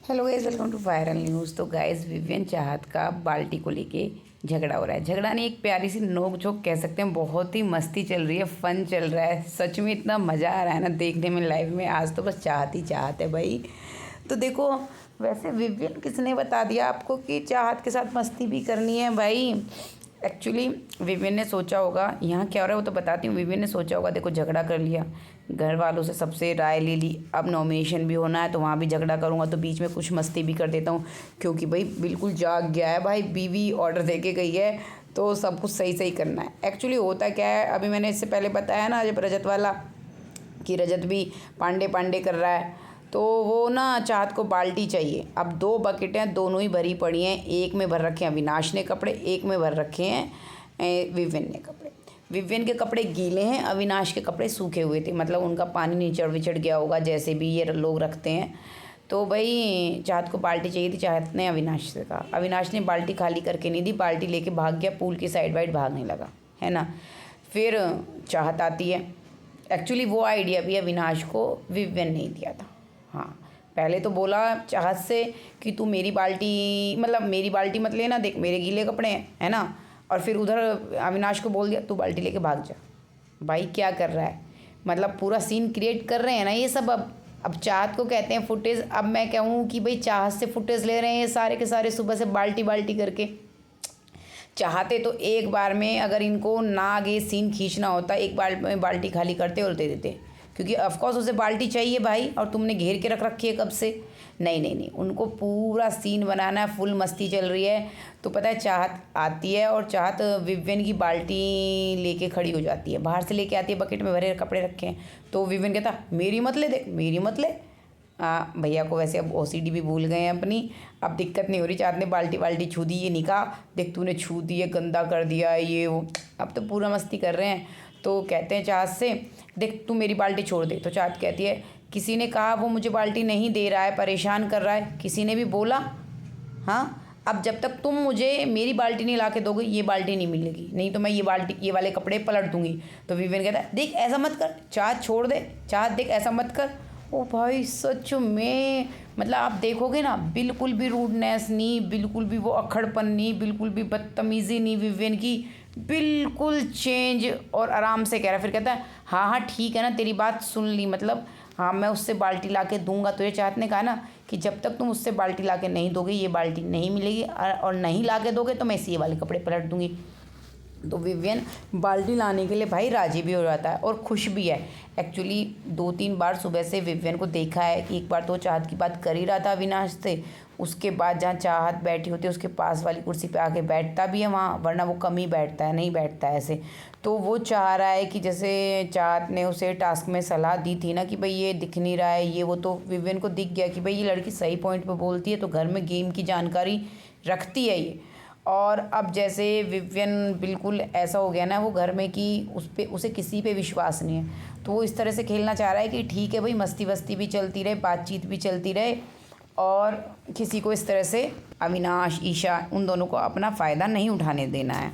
Hello guys, welcome to viral news. तो guys, Vivian Chahat का बाल्टी को लेके झगड़ा हो रहा है। झगड़ा नहीं, एक प्यारी सी नोक झोंक कह सकते हैं। बहुत ही मस्ती चल रही है, फन चल रहा है। सच में इतना मज़ा आ रहा है ना देखने में लाइव में। आज तो बस चाहत ही चाहत है भाई। तो देखो, वैसे विवियन किसने बता दिया आपको कि चाहत के साथ मस्ती भी करनी है भाई। एक्चुअली विवियन ने सोचा होगा, यहाँ क्या हो रहा है वो तो बताती हूँ। विवियन ने सोचा होगा, देखो झगड़ा कर लिया, घर वालों से सबसे राय ले ली, अब नॉमिनेशन भी होना है तो वहाँ भी झगड़ा करूँगा, तो बीच में कुछ मस्ती भी कर देता हूँ। क्योंकि भाई बिल्कुल जाग गया है भाई, बीवी ऑर्डर दे के गई है तो सब कुछ सही सही करना है। एक्चुअली होता क्या है, अभी मैंने इससे पहले बताया ना जब रजत वाला, कि रजत भी पांडे पांडे कर रहा है, तो वो ना चाहत को बाल्टी चाहिए। अब 2 बकेटें दोनों ही भरी पड़ी हैं। एक में भर रखे हैं अविनाश ने कपड़े, एक में भर रखे हैं विवियन ने कपड़े। विवियन के कपड़े गीले हैं, अविनाश के कपड़े सूखे हुए थे, मतलब उनका पानी निचड़ विचड़ गया होगा, जैसे भी ये लोग रखते हैं। तो भाई चाहत को बाल्टी चाहिए थी। चाहत ने अविनाश से कहा, अविनाश ने बाल्टी खाली करके नहीं दी, बाल्टी लेके भाग गया, पूल की साइड वाइड भागने लगा, है ना। फिर चाहत आती है। एक्चुअली वो आइडिया भी अविनाश को विवियन ने दिया था। हाँ, पहले तो बोला चाहत से कि तू मेरी बाल्टी, मतलब मेरी बाल्टी मत लेना, देख मेरे गीले कपड़े हैं, है ना। और फिर उधर अविनाश को बोल दिया तू बाल्टी लेके भाग जा। भाई क्या कर रहा है, मतलब पूरा सीन क्रिएट कर रहे हैं ना ये सब। अब चाहत को कहते हैं फुटेज। अब मैं कहूँ कि भाई चाहत से फुटेज ले रहे हैं ये सारे के सारे, सुबह से बाल्टी बाल्टी करके। चाहते तो एक बार में, अगर इनको ना आगे सीन खींचना होता, एक बार में बाल्टी खाली करते और दे देते। क्योंकि ऑफकोर्स उसे बाल्टी चाहिए भाई, और तुमने घेर के रख रखी है कब से। नहीं नहीं नहीं, उनको पूरा सीन बनाना है, फुल मस्ती चल रही है। तो पता है चाहत आती है और चाहत विवियन की बाल्टी लेके खड़ी हो जाती है। बाहर से लेके आती है, बकेट में भरे कपड़े रखे हैं। तो विवियन कहता मेरी मत ले, देख मेरी मत ले। भैया को वैसे अब ओसीडी भी भूल गए हैं अपनी। अब दिक्कत नहीं हो रही, चाहत ने बाल्टी बाल्टी छू दी, ये नहीं कहा देख तूने छू दी है, गंदा कर दिया है ये वो। अब तो पूरा मस्ती कर रहे हैं। तो कहते हैं चाहत से देख तू मेरी बाल्टी छोड़ दे। तो चाहत कहती है किसी ने कहा वो मुझे बाल्टी नहीं दे रहा है, परेशान कर रहा है, किसी ने भी बोला? हाँ, अब जब तक तुम मुझे मेरी बाल्टी नहीं ला के दोगे ये बाल्टी नहीं मिलेगी, नहीं तो मैं ये बाल्टी ये वाले कपड़े पलट दूंगी। तो विवियन कहता है देख ऐसा मत कर, चाहत छोड़ दे, चाहत देख ऐसा मत कर। ओ भाई सच में, मतलब आप देखोगे ना, बिल्कुल भी रूडनेस नहीं, बिल्कुल भी वो अक्खड़पन नहीं, बिल्कुल भी बदतमीज़ी नहीं विवियन की, बिल्कुल चेंज। और आराम से कह रहा है। फिर कहता है हाँ हाँ ठीक है ना, तेरी बात सुन ली, मतलब हाँ मैं उससे बाल्टी ला के दूंगा। तो ये चाहत ने कहा ना कि जब तक तुम उससे बाल्टी ला के नहीं दोगे ये बाल्टी नहीं मिलेगी, और नहीं ला के दोगे तो मैं इसी वाले कपड़े पलट दूंगी। तो विवियन बाल्टी लाने के लिए भाई राजी भी हो जाता है और खुश भी है। एक्चुअली 2-3 बार सुबह से विवियन को देखा है कि एक बार तो चाहत की बात कर ही रहा था अविनाश से, उसके बाद जहाँ चाहत बैठी होती है उसके पास वाली कुर्सी पे आके बैठता भी है वहाँ, वरना वो कम ही बैठता है, नहीं बैठता है ऐसे। तो वो चाह रहा है कि जैसे चाहत ने उसे टास्क में सलाह दी थी ना कि भाई ये दिख नहीं रहा है ये वो, तो विवियन को दिख गया कि भाई ये लड़की सही पॉइंट पे बोलती है, तो घर में गेम की जानकारी रखती है ये। और अब जैसे विवियन बिल्कुल ऐसा हो गया ना वो घर में कि उसे किसी पे विश्वास नहीं है, तो वो इस तरह से खेलना चाह रहा है कि ठीक है भाई मस्ती वस्ती भी चलती रहे, बातचीत भी चलती रहे, और किसी को इस तरह से अविनाश ईशा उन दोनों को अपना फ़ायदा नहीं उठाने देना है।